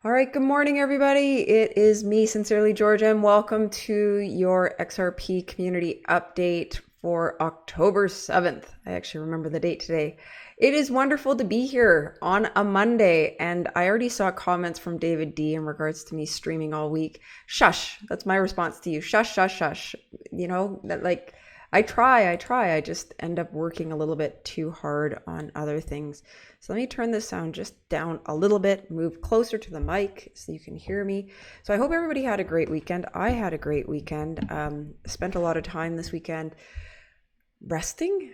All right, good morning, everybody. It is me, Sincerely Georgia, and welcome to your XRP Community update for October 7th. I actually remember the date today. It is wonderful to be here on a Monday, and I already saw comments from David D in regards to me streaming all week. Shush, that's my response to you. Shush, shush, shush. You know, that like I try. I just end up working a little bit too hard on other things. So let me turn this sound just down a little bit, move closer to the mic so you can hear me. So I hope everybody had a great weekend. I had a great weekend. Spent a lot of time this weekend resting.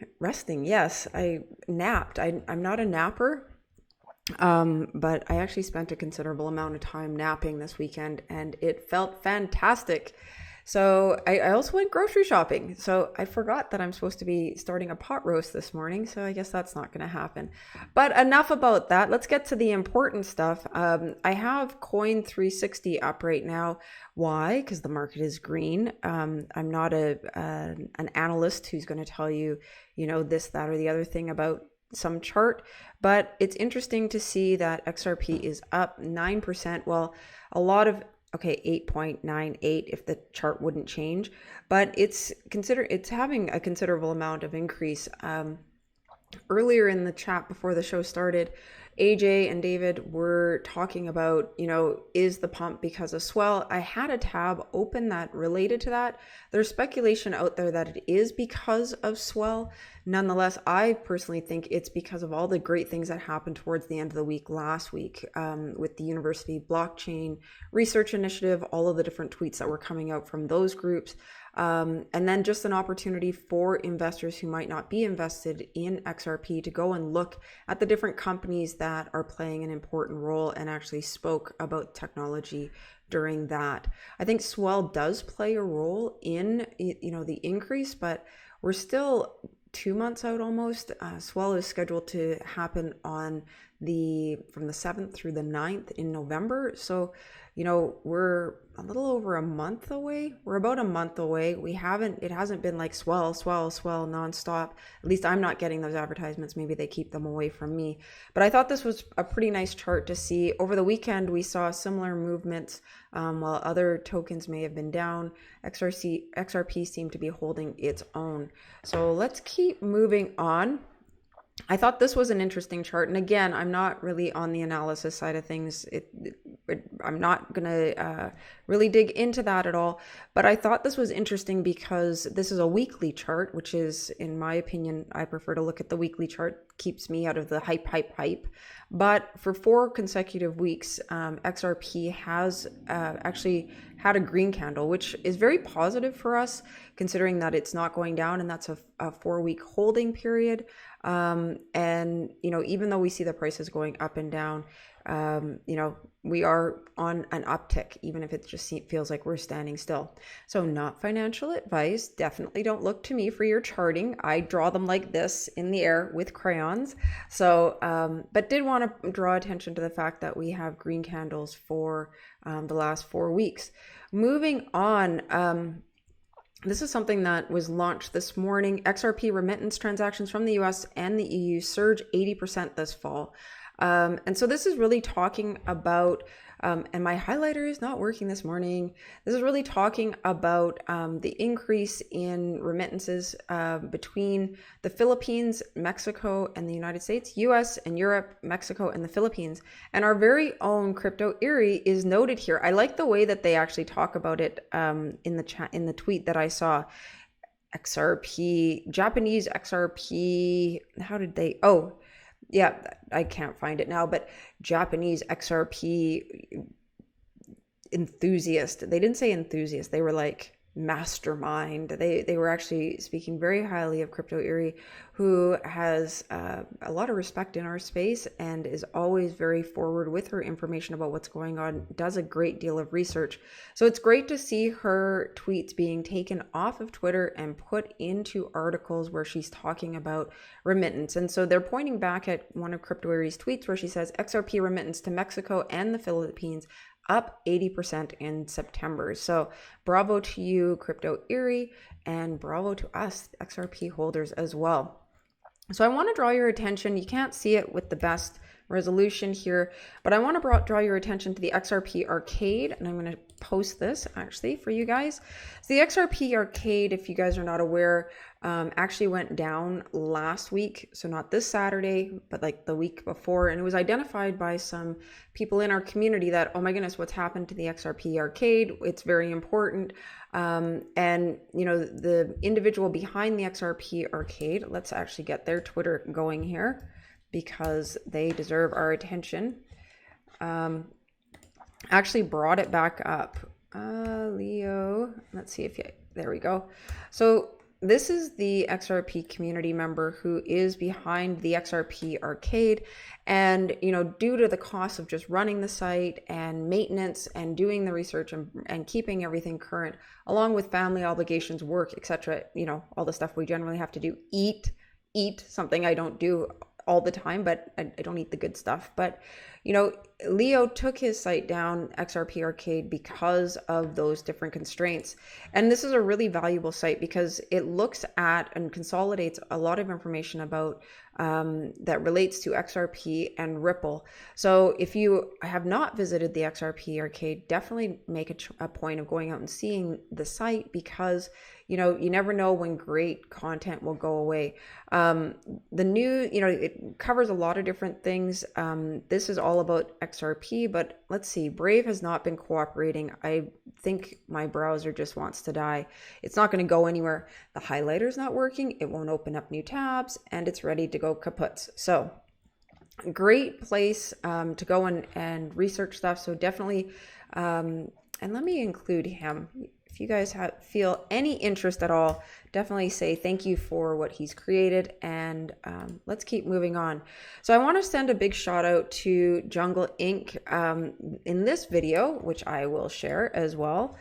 Yes, I napped. I'm not a napper. But I actually spent a considerable amount of time napping this weekend and it felt fantastic. So I also went grocery shopping. So I forgot that I'm supposed to be starting a pot roast this morning. So I guess that's not going to happen. But enough about that. Let's get to the important stuff. I have Coin 360 up right now. Why? Because the market is green. I'm not an analyst who's going to tell you, this, that, or the other thing about some chart, but it's interesting to see that XRP is up 9%. Well, a lot of 8.98 if the chart wouldn't change, but it's having a considerable amount of increase. Earlier in the chat before the show started, AJ and David were talking about, is the pump because of swell? I had a tab open that related to that. There's speculation out there that it is because of swell. Nonetheless, I personally think it's because of all the great things that happened towards the end of the week last week with the university blockchain research initiative, all of the different tweets that were coming out from those groups. And then just an opportunity for investors who might not be invested in XRP to go and look at the different companies that are playing an important role and actually spoke about technology during that. I think swell does play a role in, the increase, but we're still 2 months out almost. Swell is scheduled to happen from the 7th through the 9th in November. So, we're a little over a month away. We're about a month away. It hasn't been like swell nonstop. At least I'm not getting those advertisements. Maybe they keep them away from me. But I thought this was a pretty nice chart to see. Over the weekend, we saw similar movements while other tokens may have been down. XRP seemed to be holding its own. So let's keep moving on. I thought this was an interesting chart. And again, I'm not really on the analysis side of things. I'm not going to really dig into that at all. But I thought this was interesting because this is a weekly chart, which is, in my opinion, I prefer to look at the weekly chart. Keeps me out of the hype. But for 4 consecutive weeks, XRP has actually had a green candle, which is very positive for us, considering that it's not going down, and that's a 4-week holding period. And, even though we see the prices going up and down, we are on an uptick, even if it just feels like we're standing still. So not financial advice. Definitely don't look to me for your charting. I draw them like this in the air with crayons. So, but did want to draw attention to the fact that we have green candles for the last 4 weeks. Moving on, this is something that was launched this morning. XRP remittance transactions from the US and the EU surge 80% this fall. And so this is really talking about, and my highlighter is not working this morning. This is really talking about the increase in remittances between the Philippines, Mexico, and the United States, US and Europe, Mexico, and the Philippines. And our very own Crypto Erie is noted here. I like the way that they actually talk about it in the chat, in the tweet that I saw. XRP, Japanese XRP, how did they, yeah, I can't find it now, but Japanese XRP enthusiast. They didn't say enthusiast. They were like mastermind. They were actually speaking very highly of Crypto Erie, who has a lot of respect in our space and is always very forward with her information about what's going on, does a great deal of research. So it's great to see her tweets being taken off of Twitter and put into articles where she's talking about remittance. And so they're pointing back at one of Crypto Erie's tweets where she says XRP remittance to Mexico and the Philippines up 80% in September. So bravo to you, Crypto Erie, and bravo to us, XRP holders as well. So I want to draw your attention. You can't see it with the best resolution here. But I want to draw your attention to the XRP Arcade, and I'm going to post this actually for you guys. So the XRP Arcade, if you guys are not aware, actually went down last week. So not this Saturday, but like the week before. And it was identified by some people in our community that, oh my goodness, what's happened to the XRP Arcade? It's very important. And you know, the individual behind the XRP Arcade, let's actually get their Twitter going here because they deserve our attention. Actually brought it back up. Leo, let's see if there we go. So this is the XRP community member who is behind the XRP Arcade. And, you know, due to the cost of just running the site and maintenance and doing the research and keeping everything current, along with family obligations, work, etc., you know, all the stuff we generally have to do, eat, something I don't do all the time, but I don't eat the good stuff. But, you know, Leo took his site down, XRP Arcade, because of those different constraints. And this is a really valuable site because it looks at and consolidates a lot of information about that relates to XRP and Ripple. So if you have not visited the XRP Arcade, definitely make a point of going out and seeing the site because, you know, you never know when great content will go away. The new, you know, it covers a lot of different things. This is all about XRP, but let's see, Brave has not been cooperating. I think my browser just wants to die. It's not going to go anywhere. The highlighter's not working. It won't open up new tabs, and it's ready to go kaput. So great place to go and research stuff. So definitely, and let me include him. If you guys feel any interest at all, definitely say thank you for what he's created, and let's keep moving on. So I want to send a big shout out to Jungle Inc. In this video, which I will share as well.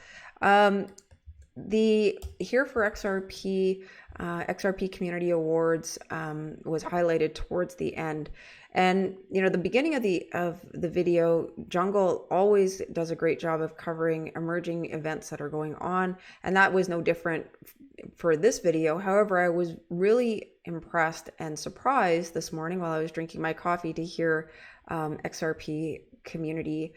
The Here for XRP Community Awards was highlighted towards the end. And, you know, the beginning of the video, Jungle always does a great job of covering emerging events that are going on. And that was no different for this video. However, I was really impressed and surprised this morning while I was drinking my coffee to hear XRP Community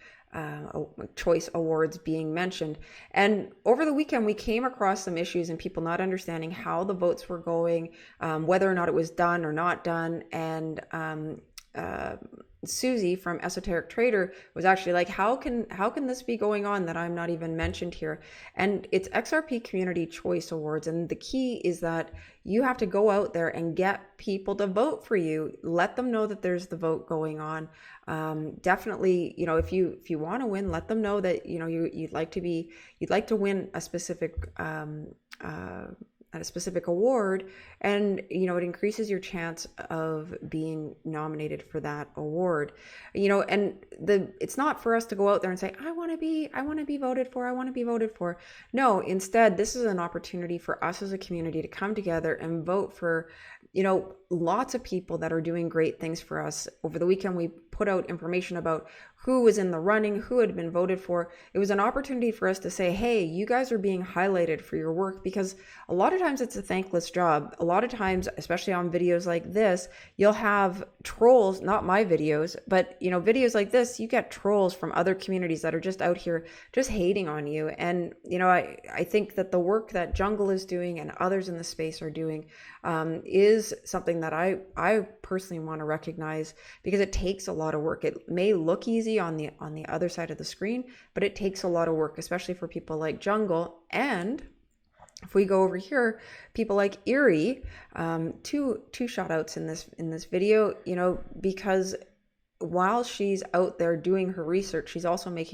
Choice Awards being mentioned. And over the weekend, we came across some issues and people not understanding how the votes were going, whether or not it was done or not done. And Susie from Esoteric Trader was actually like, how can this be going on that I'm not even mentioned here? And it's XRP Community Choice Awards, and the key is that you have to go out there and get people to vote for you. Let them know that there's the vote going on. Definitely, you know, if you want to win, let them know that, you know, you'd like to win a specific award, and you know, it increases your chance of being nominated for that award. You know, and it's not for us to go out there and say, I want to be voted for. No, instead, this is an opportunity for us as a community to come together and vote for, you know, lots of people that are doing great things for us. Over the weekend, we put out information about who was in the running, who had been voted for. It was an opportunity for us to say, hey, you guys are being highlighted for your work, because a lot of times it's a thankless job. A lot of times, especially on videos like this, you'll have trolls, not my videos, but you know, videos like this, you get trolls from other communities that are just out here just hating on you. And you know, I think that the work that Jungle is doing and others in the space are doing is something that I personally want to recognize, because it takes a lot of work. It may look easy on the other side of the screen, but it takes a lot of work, especially for people like Jungle. And if we go over here, people like Erie, two shout outs in this video, you know, because while she's out there doing her research, she's also she's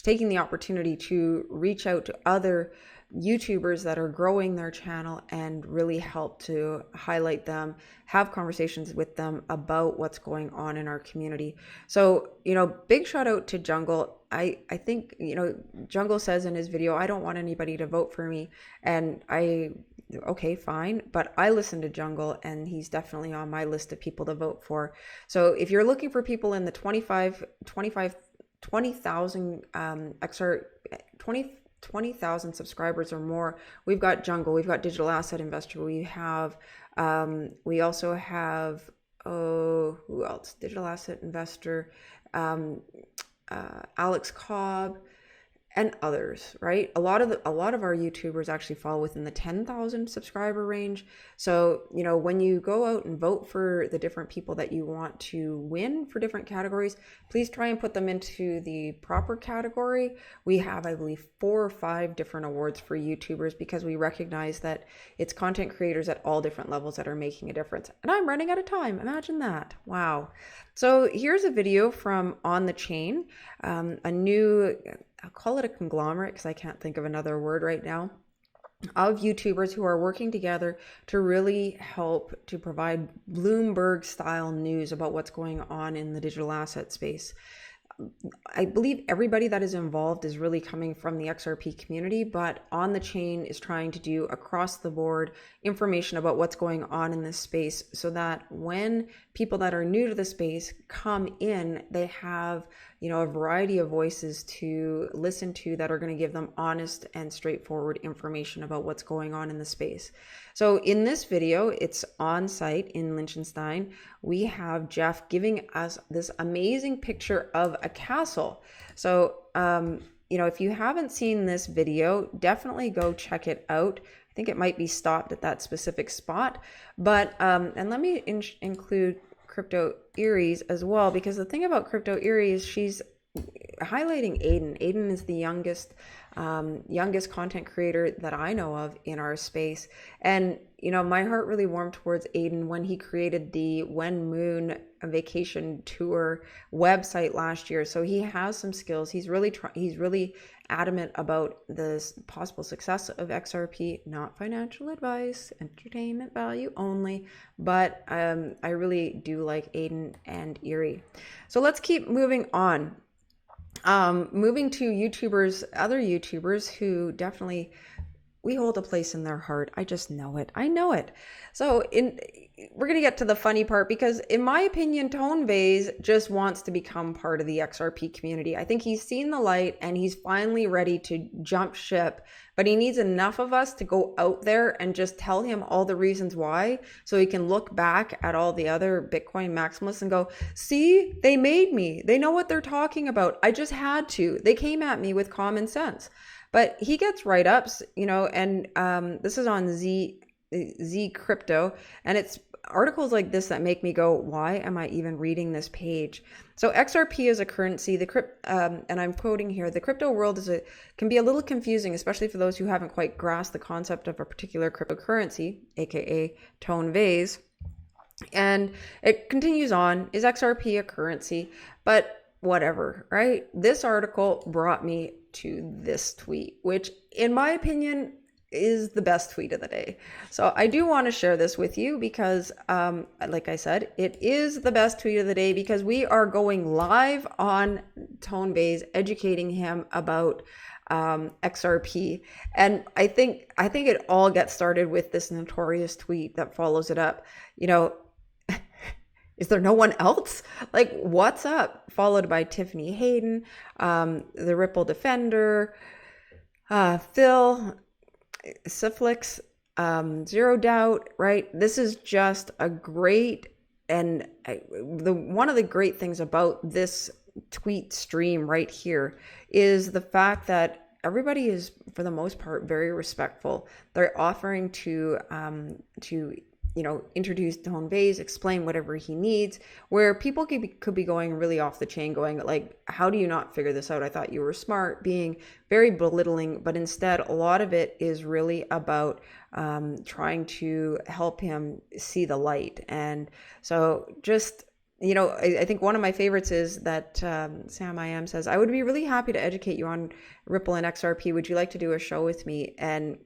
taking the opportunity to reach out to other YouTubers that are growing their channel and really help to highlight them, have conversations with them about what's going on in our community. So, you know, big shout out to Jungle. I think, you know, Jungle says in his video, I don't want anybody to vote for me. And okay, fine. But I listen to Jungle, and he's definitely on my list of people to vote for. So if you're looking for people in the 20,000 subscribers or more, we've got Jungle, we've got Digital Asset Investor, we also have oh, who else? Digital asset investor, Alex Cobb, and others, right? A lot of our YouTubers actually fall within the 10,000 subscriber range. So, you know, when you go out and vote for the different people that you want to win for different categories, please try and put them into the proper category. We have, I believe, 4 or 5 different awards for YouTubers because we recognize that it's content creators at all different levels that are making a difference. And I'm running out of time. Imagine that. Wow. So here's a video from On the Chain, a new, I'll call it a conglomerate because I can't think of another word right now, of YouTubers who are working together to really help to provide Bloomberg style news about what's going on in the digital asset space. I believe everybody that is involved is really coming from the XRP community, but On the Chain is trying to do across the board information about what's going on in this space so that when people that are new to the space come in, they have, you know, a variety of voices to listen to that are going to give them honest and straightforward information about what's going on in the space. So in this video, it's on site in Liechtenstein. We have Jeff giving us this amazing picture of a castle. So, you know, if you haven't seen this video, definitely go check it out. I think it might be stopped at that specific spot, but, and let me include Crypto Aries as well, because the thing about Crypto Aries is she's highlighting Aiden. Aiden is the youngest content creator that I know of in our space. And, you know, my heart really warmed towards Aiden when he created the When Moon vacation tour website last year. So he has some skills. He's really adamant about the possible success of XRP, not financial advice, entertainment value only. But I really do like Aiden and Erie. So let's keep moving on. Moving to YouTubers, other YouTubers who definitely, we hold a place in their heart. I just know it. I know it. So we're going to get to the funny part because in my opinion, Tone Vase just wants to become part of the XRP community. I think he's seen the light and he's finally ready to jump ship, but he needs enough of us to go out there and just tell him all the reasons why, so he can look back at all the other Bitcoin maximalists and go, see, they made me. They know what they're talking about. I just had to. They came at me with common sense. But he gets write-ups, you know, and this is on Z Crypto, and it's articles like this that make me go, why am I even reading this page? So XRP is a currency. And I'm quoting here: the crypto world can be a little confusing, especially for those who haven't quite grasped the concept of a particular cryptocurrency, aka Tone Vase. And it continues on: is XRP a currency? But whatever, right? This article brought me to this tweet, which in my opinion is the best tweet of the day. So I do want to share this with you because, like I said, it is the best tweet of the day because we are going live on Tone Vase, educating him about XRP. And I think it all gets started with this notorious tweet that follows it up. You know, is there no one else? Like, what's up? Followed by Tiffany Hayden, the Ripple Defender, Phil Siflix, Zero Doubt, right? This is just a great, and one of the great things about this tweet stream right here is the fact that everybody is, for the most part, very respectful. They're offering to you know, introduce Tone Vase, explain whatever he needs, where people could be going really off the chain, going like, how do you not figure this out? I thought you were smart, being very belittling, but instead a lot of it is really about trying to help him see the light. And so just, you know, I think one of my favorites is that Sam I Am says, I would be really happy to educate you on Ripple and XRP. Would you like to do a show with me? And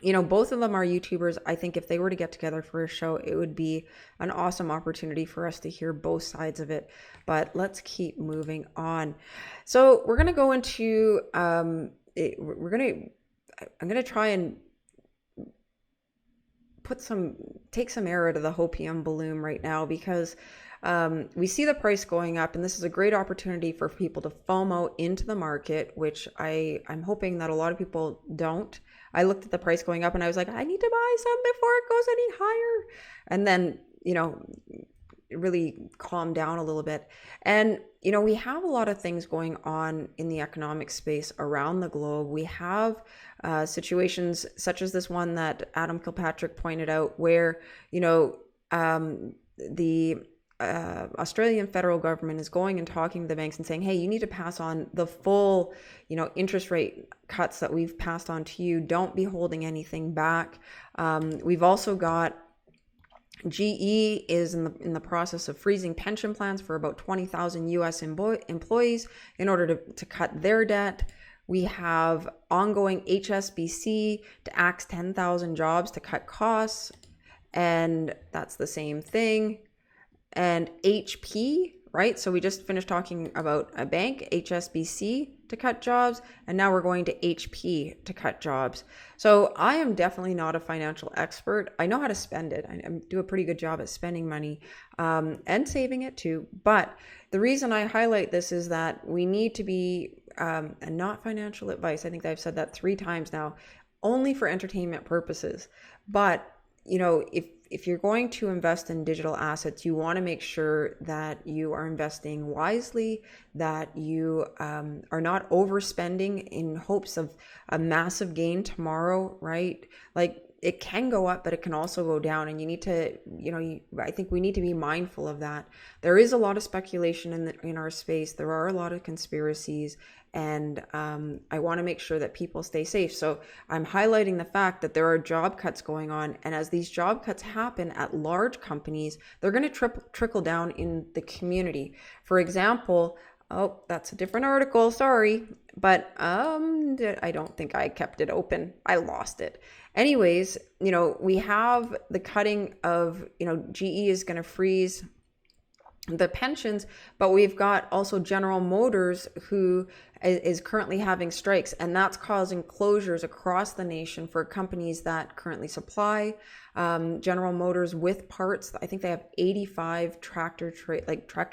you know, both of them are YouTubers. I think if they were to get together for a show, it would be an awesome opportunity for us to hear both sides of it. But let's keep moving on. So we're going to go into, I'm going to try and take some air out of the hopium balloon right now because we see the price going up, and this is a great opportunity for people to FOMO into the market, which I'm hoping that a lot of people don't. I looked at the price going up and I was like, I need to buy some before it goes any higher. And then, you know, really calm down a little bit. And, we have a lot of things going on in the economic space around the globe. We have situations such as this one that Adam Kilpatrick pointed out where, the Australian federal government is going and talking to the banks and saying, hey, you need to pass on the full, interest rate cuts that we've passed on to you. Don't be holding anything back. We've also got GE is in the process of freezing pension plans for about 20,000 US employees in order to cut their debt. We have ongoing HSBC to axe 10,000 jobs to cut costs, and that's the same thing. And HP, right? So we just finished talking about a bank, HSBC, to cut jobs, and now we're going to HP to cut jobs. So I am definitely not a financial expert. I know how to spend it. I do a pretty good job at spending money and saving it too. But the reason I highlight this is that we need to be, and not financial advice, I think I've said that 3 times now, only for entertainment purposes. But if you're going to invest in digital assets, you want to make sure that you are investing wisely, that you are not overspending in hopes of a massive gain tomorrow, right? Like, it can go up, but it can also go down, and you need to, I think we need to be mindful of that. There is a lot of speculation in our space. There are a lot of conspiracies, and I want to make sure that people stay safe. So I'm highlighting the fact that there are job cuts going on, and as these job cuts happen at large companies, they're going to trickle down in the community. For example, oh, that's a different article, sorry, but I don't think I kept it open. I lost it. Anyways, we have the cutting of, GE is going to freeze the pensions, but we've got also General Motors, who is currently having strikes, and that's causing closures across the nation for companies that currently supply General Motors with parts. I think they have 85 tractor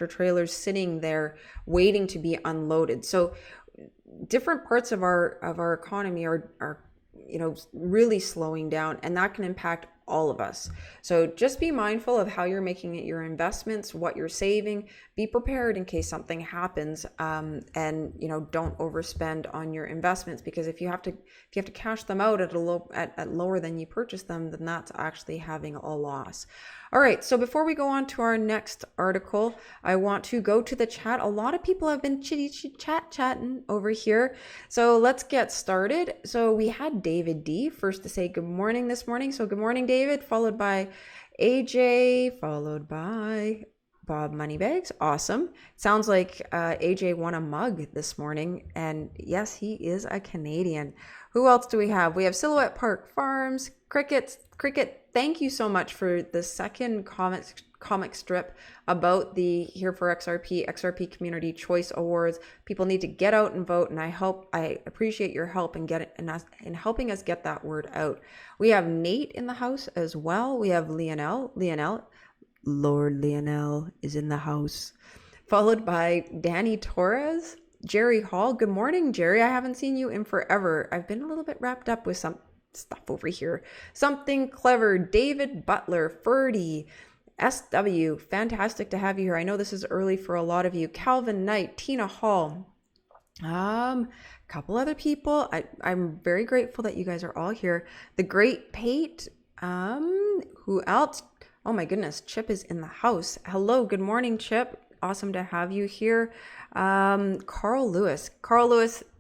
trailers sitting there waiting to be unloaded. So different parts of our economy are really slowing down, and that can impact all of us. So just be mindful of how you're making it your investments, what you're saving. Be prepared in case something happens, and don't overspend on your investments, because if you have to cash them out at lower than you purchased them, then that's actually having a loss. All right, so before we go on to our next article, I want to go to the chat. A lot of people have been chatting over here. So let's get started. So we had David D first to say good morning this morning. So good morning, David, followed by AJ, followed by Bob Moneybags. Awesome. Sounds like AJ won a mug this morning. And yes, he is a Canadian. Who else do we have? We have Silhouette Park Farms, Cricket. Thank you so much for the second comic strip about the Here for XRP Community Choice Awards. People need to get out and vote, and I appreciate your help in helping us get that word out. We have Nate in the house as well. We have Lord Lionel is in the house, followed by Danny Torres, Jerry Hall. Good morning, Jerry. I haven't seen you in forever. I've been a little bit wrapped up with some stuff over here. Something Clever, David Butler, Ferdy, SW. Fantastic to have you here. I know this is early for a lot of you. Calvin Knight, Tina Hall, couple other people. I'm very grateful that you guys are all here. The Great Pate. Who else? Oh my goodness, Chip is in the house. Hello, good morning, Chip. Awesome to have you here. Carl Lewis,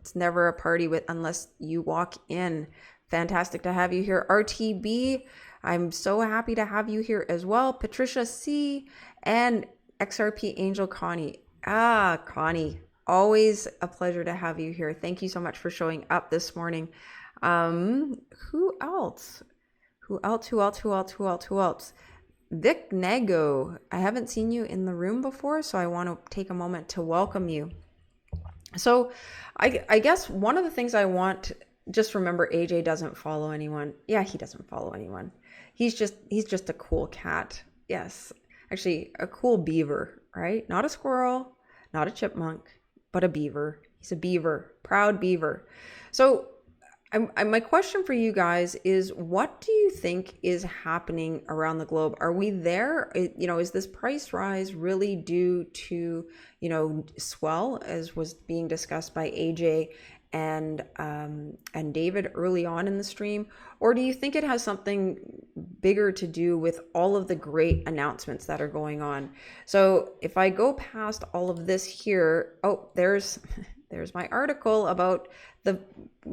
it's never a party unless you walk in. Fantastic to have you here. RTB, I'm so happy to have you here as well. Patricia C and XRP Angel Connie. Connie, always a pleasure to have you here. Thank you so much for showing up this morning. Who else? Vic Nego, I haven't seen you in the room before, so I want to take a moment to welcome you. So I guess one of the things I want, just remember, AJ doesn't follow anyone. Yeah, he doesn't follow anyone. He's just a cool cat. Yes, actually a cool beaver, right? Not a squirrel, not a chipmunk, but a beaver. He's a beaver, proud beaver. So My question for you guys is, what do you think is happening around the globe? Are we there? Is this price rise really due to, swell, as was being discussed by AJ and David early on in the stream? Or do you think it has something bigger to do with all of the great announcements that are going on? So if I go past all of this here, there's my article about the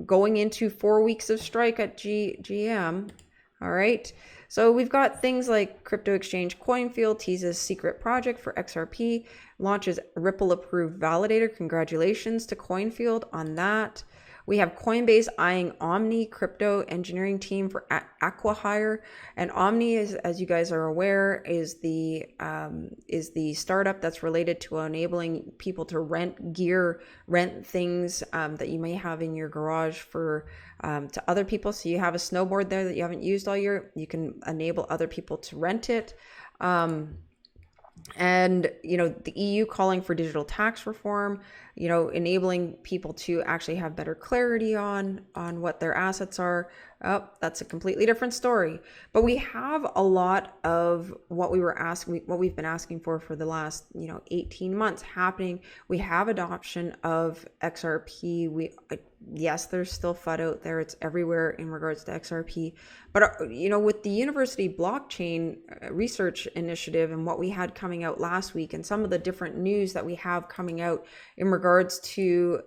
going into 4 weeks of strike at GM. All right. So we've got things like crypto exchange CoinField teases secret project for XRP, launches Ripple approved validator. Congratulations to CoinField on that. We have Coinbase eyeing Omni crypto engineering team for acquihire, and Omni is, as you guys are aware, is the startup that's related to enabling people to rent gear, rent things that you may have in your garage for to other people. So you have a snowboard there that you haven't used all year, you can enable other people to rent it. And the EU calling for digital tax reform, enabling people to actually have better clarity on what their assets are. That's a completely different story. But we have a lot of what we've been asking for the last 18 months happening. We have adoption of XRP. Yes, there's still FUD out there. It's everywhere in regards to XRP. But, with the university blockchain research initiative and what we had coming out last week and some of the different news that we have coming out in regards to,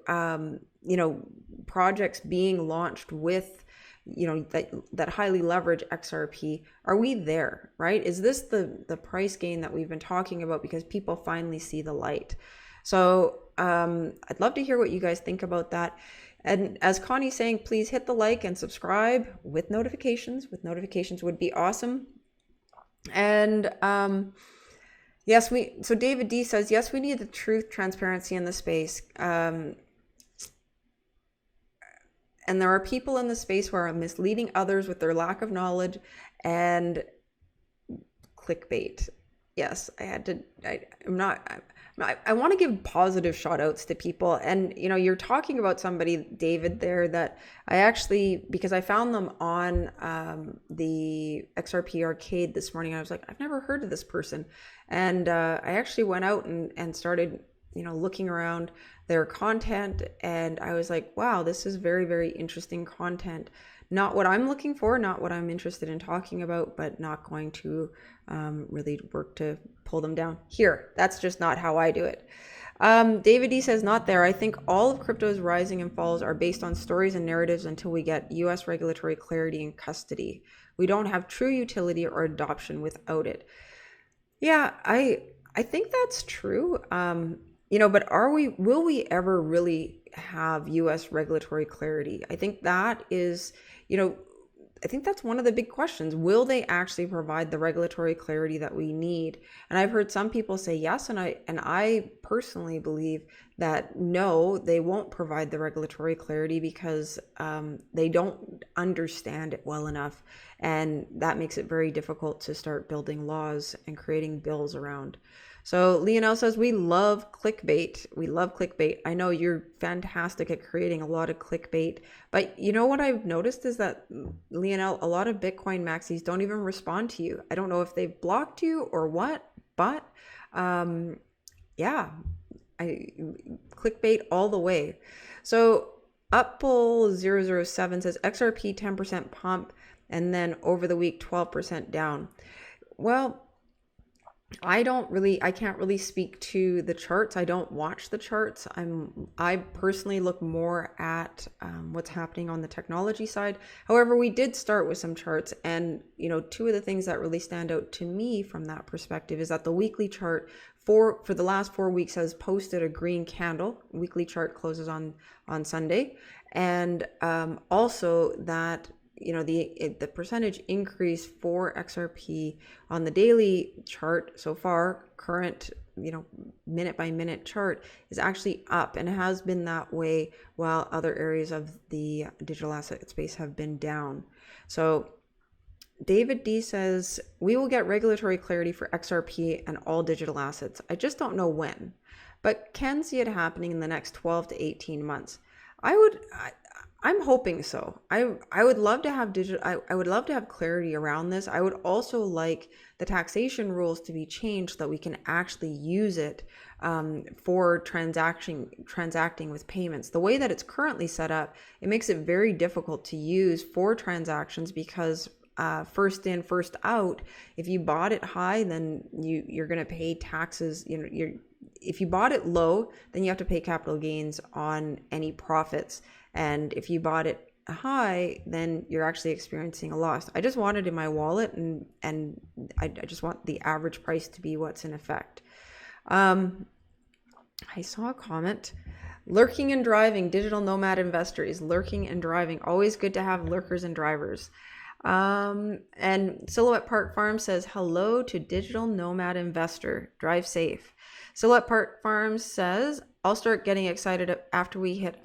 projects being launched with, that highly leverage XRP, are we there, right? Is this the price gain that we've been talking about because people finally see the light? So I'd love to hear what you guys think about that. And as Connie's saying, please hit the like and subscribe with notifications. Notifications would be awesome. And so David D says, yes, we need the truth, transparency in the space. And there are people in the space who are misleading others with their lack of knowledge and clickbait. Yes, I want to give positive shout outs to people. And, you're talking about somebody, David, there that because I found them on the XRP arcade this morning. I was like, I've never heard of this person. And I actually went out and started, looking around their content. And I was like, wow, this is very, very interesting content. Not what I'm looking for, not what I'm interested in talking about, but not going to really work to pull them down here. That's just not how I do it. David D says, not there. I think all of crypto's rising and falls are based on stories and narratives until we get US regulatory clarity and custody. We don't have true utility or adoption without it. Yeah, I think that's true. But will we ever really have US regulatory clarity? I think that is, I think that's one of the big questions. Will they actually provide the regulatory clarity that we need? And I've heard some people say yes, and I personally believe that no, they won't provide the regulatory clarity because they don't understand it well enough, and that makes it very difficult to start building laws and creating bills around. So Lionel says, we love clickbait. We love clickbait. I know you're fantastic at creating a lot of clickbait, but what I've noticed is that, Lionel, a lot of Bitcoin maxis don't even respond to you. I don't know if they've blocked you or what, but clickbait all the way. So Upbull007 says XRP 10% pump and then over the week 12% down. Well, I can't really speak to the charts. I don't watch the charts. I personally look more at what's happening on the technology side. However, we did start with some charts, and two of the things that really stand out to me from that perspective is that the weekly chart for the last 4 weeks has posted a green candle. Weekly chart closes on Sunday, and also that the percentage increase for XRP on the daily chart so far, current minute by minute chart, is actually up, and it has been that way while other areas of the digital asset space have been down. So David D says, we will get regulatory clarity for XRP and all digital assets. I just don't know when, but can see it happening in the next 12 to 18 months. I'm hoping so. I would love to have I would love to have clarity around this. I would also like the taxation rules to be changed so that we can actually use it for transacting with payments. The way that it's currently set up, it makes it very difficult to use for transactions because first in, first out. If you bought it high, then you're going to pay taxes. If you bought it low, then you have to pay capital gains on any profits. And if you bought it high, then you're actually experiencing a loss. I just want it in my wallet, and I just want the average price to be what's in effect. I saw a comment. Lurking and driving, digital nomad investor is lurking and driving. Always good to have lurkers and drivers. And Silhouette Park Farm says, hello to digital nomad investor. Drive safe. Silhouette Park Farms says, I'll start getting excited after we hit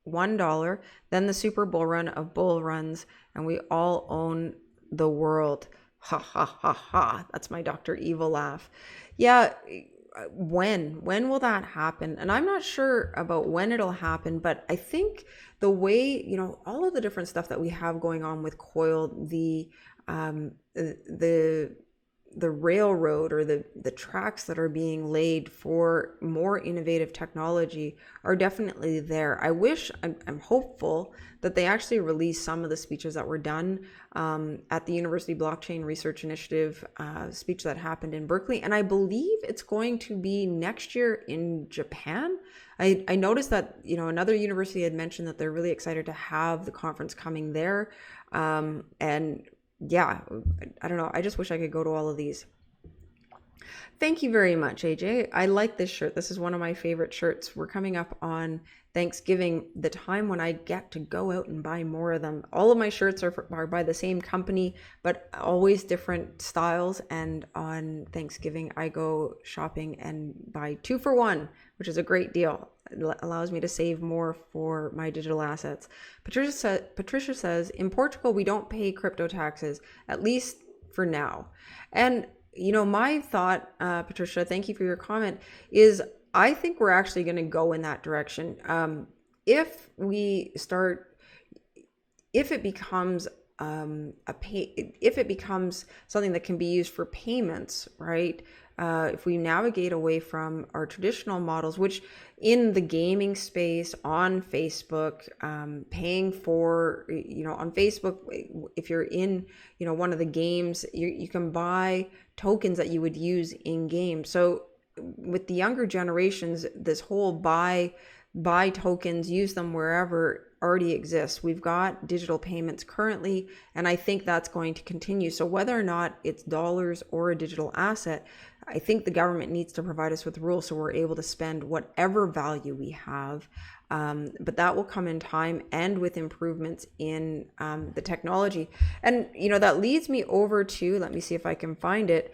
$1, then the super bull run of bull runs, and we all own the world. Ha ha ha ha. That's my Dr. Evil laugh. Yeah. When will that happen? And I'm not sure about when it'll happen, but I think the way, all of the different stuff that we have going on with Coil, the railroad or the tracks that are being laid for more innovative technology are definitely there. I'm hopeful that they actually release some of the speeches that were done at the University Blockchain Research Initiative speech that happened in Berkeley. And I believe it's going to be next year in Japan. I noticed that, another university had mentioned that they're really excited to have the conference coming there. And yeah, I don't know. I just wish I could go to all of these. Thank you very much, AJ. I like this shirt. This is one of my favorite shirts. We're coming up on Thanksgiving, the time when I get to go out and buy more of them. All of my shirts are by the same company, but always different styles. And on Thanksgiving, I go shopping and buy 2 for 1, which is a great deal. It allows me to save more for my digital assets. Patricia says, in Portugal, we don't pay crypto taxes, at least for now. And my thought, Patricia, thank you for your comment, is I think we're actually going to go in that direction. If it becomes if it becomes something that can be used for payments, right? If we navigate away from our traditional models, which in the gaming space on Facebook, paying for, on Facebook, if you're in, one of the games, you can buy tokens that you would use in game. So with the younger generations, this whole buy tokens, use them wherever already exists. We've got digital payments currently, and I think that's going to continue. So whether or not it's dollars or a digital asset, I think the government needs to provide us with rules so we're able to spend whatever value we have. But that will come in time and with improvements in the technology. And, that leads me over to, let me see if I can find it.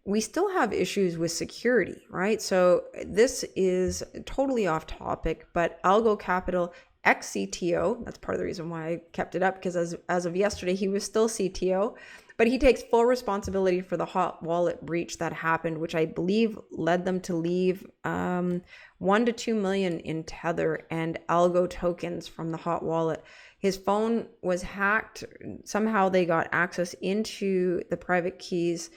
We still have issues with security, right? So this is totally off topic, but Algo Capital ex-CTO, that's part of the reason why I kept it up, because as of yesterday, he was still CTO, but he takes full responsibility for the hot wallet breach that happened, which I believe led them to leave 1 to 2 million in Tether and Algo tokens from the hot wallet. His phone was hacked. Somehow they got access into the private keys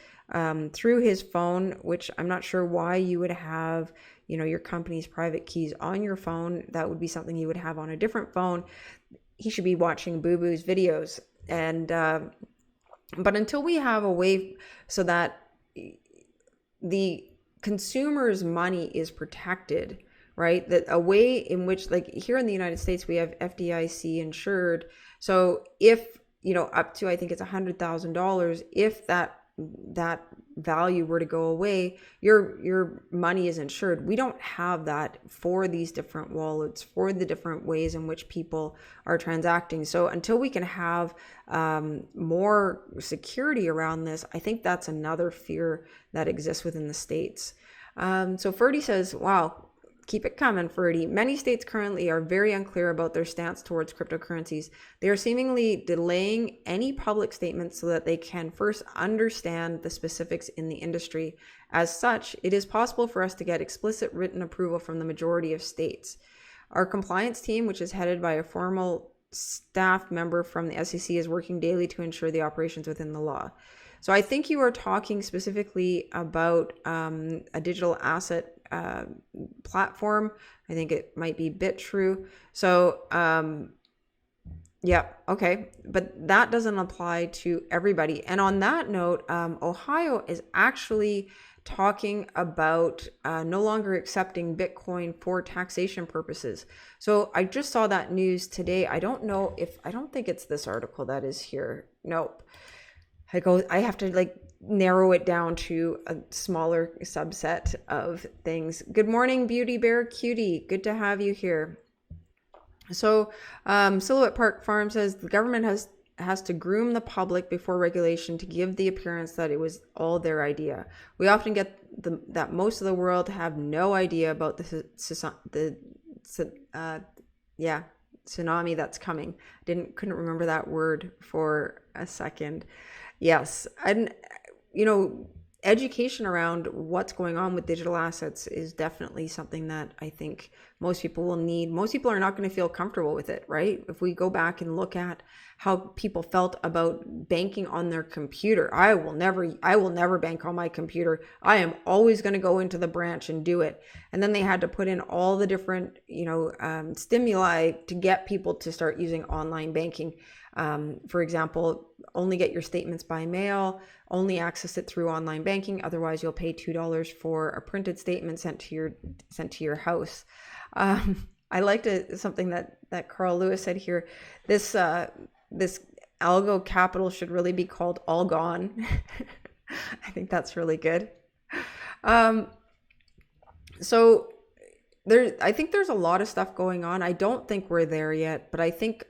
through his phone, which I'm not sure why you would have, your company's private keys on your phone. That would be something you would have on a different phone. He should be watching Boo Boo's videos. And, but until we have a way so that the consumer's money is protected, right? That a way in which, like here in the United States, we have FDIC insured. So if, up to, I think it's $100,000, if that value were to go away, your money is insured. We don't have that for these different wallets, for the different ways in which people are transacting. So until we can have more security around this, I think that's another fear that exists within the states. So Ferdy says, wow, keep it coming, Ferdy. Many states currently are very unclear about their stance towards cryptocurrencies. They are seemingly delaying any public statements so that they can first understand the specifics in the industry. As such, it is possible for us to get explicit written approval from the majority of states. Our compliance team, which is headed by a former staff member from the SEC is working daily to ensure the operations within the law. So I think you are talking specifically about a digital asset platform. I think it might be thru. So yeah, okay. But that doesn't apply to everybody. And on that note, Ohio is actually talking about no longer accepting Bitcoin for taxation purposes. So I just saw that news today. I don't think it's this article that is here. Nope. I have to like narrow it down to a smaller subset of things. Good morning, Beauty Bear Cutie. Good to have you here. So Silhouette Park Farm says the government has to groom the public before regulation to give the appearance that it was all their idea. We often get that most of the world have no idea about the tsunami that's coming. Couldn't remember that word for a second. Yes, and education around what's going on with digital assets is definitely something that I think most people will need. Most people are not going to feel comfortable with it, right? If we go back and look at how people felt about banking on their computer, I will never bank on my computer. I am always going to go into the branch and do it. And then they had to put in all the different, stimuli to get people to start using online banking. For example, only get your statements by mail, only access it through online banking. Otherwise, you'll pay $2 for a printed statement sent to your house. I liked something that Carl Lewis said here. This algo capital should really be called all gone. I think that's really good. So I think there's a lot of stuff going on. I don't think we're there yet, but I think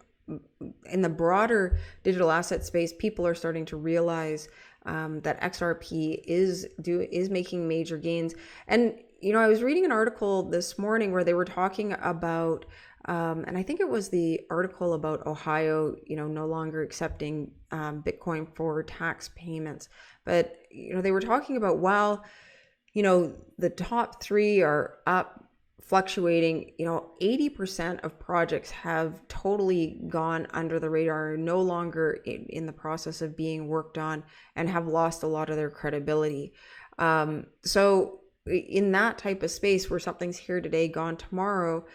in the broader digital asset space, people are starting to realize that XRP is making major gains. And I was reading an article this morning where they were talking about, and I think it was the article about Ohio, no longer accepting Bitcoin for tax payments. But they were talking about while the top three are up, fluctuating, 80% of projects have totally gone under the radar, are no longer in the process of being worked on, and have lost a lot of their credibility. So in that type of space where something's here today, gone tomorrow,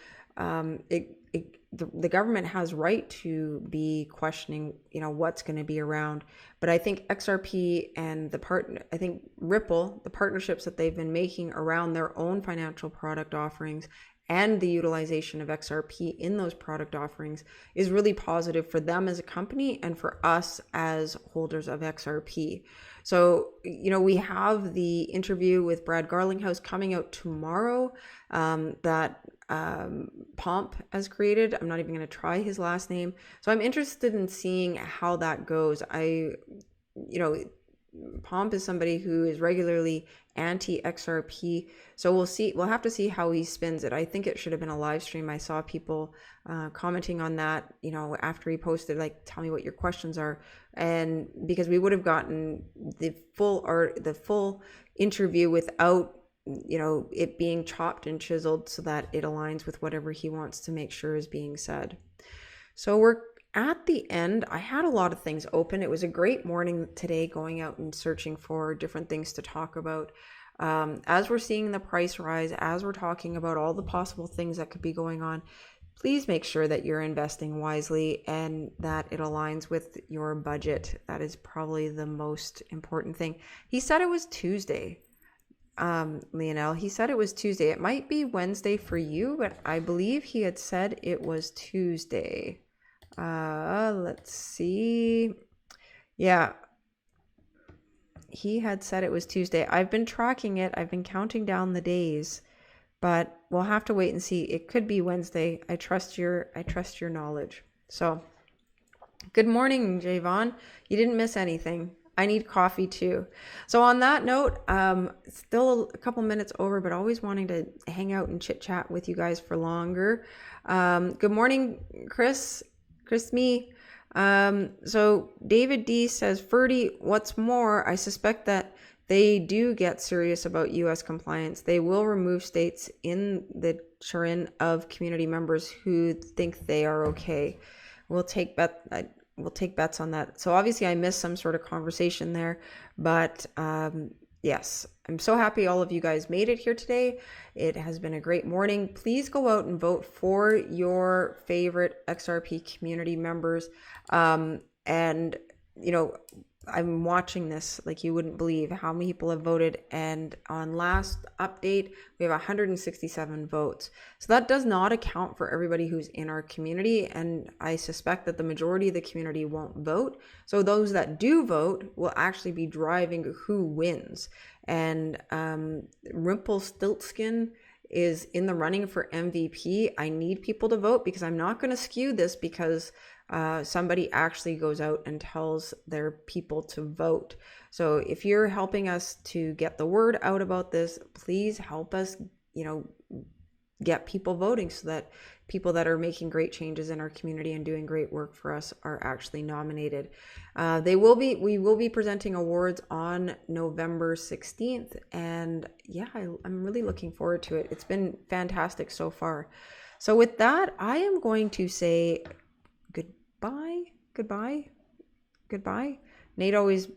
the government has right to be questioning, what's going to be around. But I think XRP and I think Ripple, the partnerships that they've been making around their own financial product offerings and the utilization of XRP in those product offerings is really positive for them as a company and for us as holders of XRP. So, we have the interview with Brad Garlinghouse coming out tomorrow that Pomp has created. I'm not even going to try his last name. So I'm interested in seeing how that goes. Pomp is somebody who is regularly anti-XRP. So we'll have to see how he spins it. I think it should have been a live stream. I saw people commenting on that, after he posted, like, tell me what your questions are. And because we would have gotten the full interview without it being chopped and chiseled so that it aligns with whatever he wants to make sure is being said. So we're at the end. I had a lot of things open. It was a great morning today going out and searching for different things to talk about. As we're seeing the price rise, as we're talking about all the possible things that could be going on, please make sure that you're investing wisely and that it aligns with your budget. That is probably the most important thing. He said it was Tuesday. Lionel, he said it was Tuesday. It might be Wednesday for you, but I believe he had said it was Tuesday. Let's see. Yeah, he had said it was Tuesday. I've been tracking it. I've been counting down the days, but we'll have to wait and see. It could be Wednesday. I trust your knowledge. So good morning, Javon. You didn't miss anything. I need coffee too. So on that note, still a couple minutes over, but always wanting to hang out and chit chat with you guys for longer. Good morning, Chris me. So David D says, Ferdy, what's more, I suspect that they do get serious about U.S. compliance. They will remove states in the churn of community members who think they are okay. we'll take bets on that. So obviously I missed some sort of conversation there, but yes, I'm so happy all of you guys made it here today. It has been a great morning. Please go out and vote for your favorite XRP community members. And you know, I'm watching this like you wouldn't believe how many people have voted, and on last update we have 167 votes. So that does not account for everybody who's in our community, and I suspect that the majority of the community won't vote. So those that do vote will actually be driving who wins. And Rumpelstiltskin is in the running for MVP. I need people to vote because I'm not going to skew this because somebody actually goes out and tells their people to vote. So if you're helping us to get the word out about this, please help us, get people voting so that people that are making great changes in our community and doing great work for us are actually nominated. We will be presenting awards on November 16th. And yeah, I'm really looking forward to it. It's been fantastic so far. So with that, I am going to say goodbye. Nate always,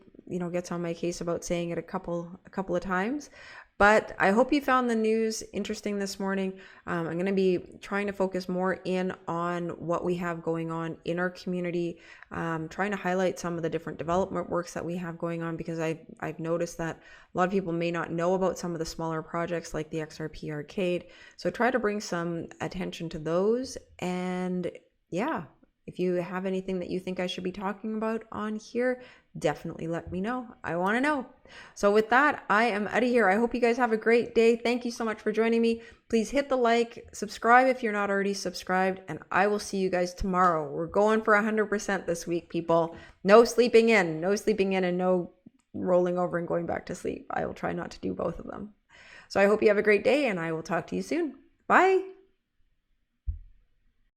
gets on my case about saying it a couple of times, but I hope you found the news interesting this morning. I'm going to be trying to focus more in on what we have going on in our community, trying to highlight some of the different development works that we have going on, because I've noticed that a lot of people may not know about some of the smaller projects like the XRP Arcade. So try to bring some attention to those. And yeah, if you have anything that you think I should be talking about on here, definitely let me know. I want to know. So with that, I am out of here. I hope you guys have a great day. Thank you so much for joining me. Please hit the like, subscribe if you're not already subscribed, and I will see you guys tomorrow. We're going for 100% this week, people. No sleeping in, and no rolling over and going back to sleep. I will try not to do both of them. So I hope you have a great day, and I will talk to you soon. Bye.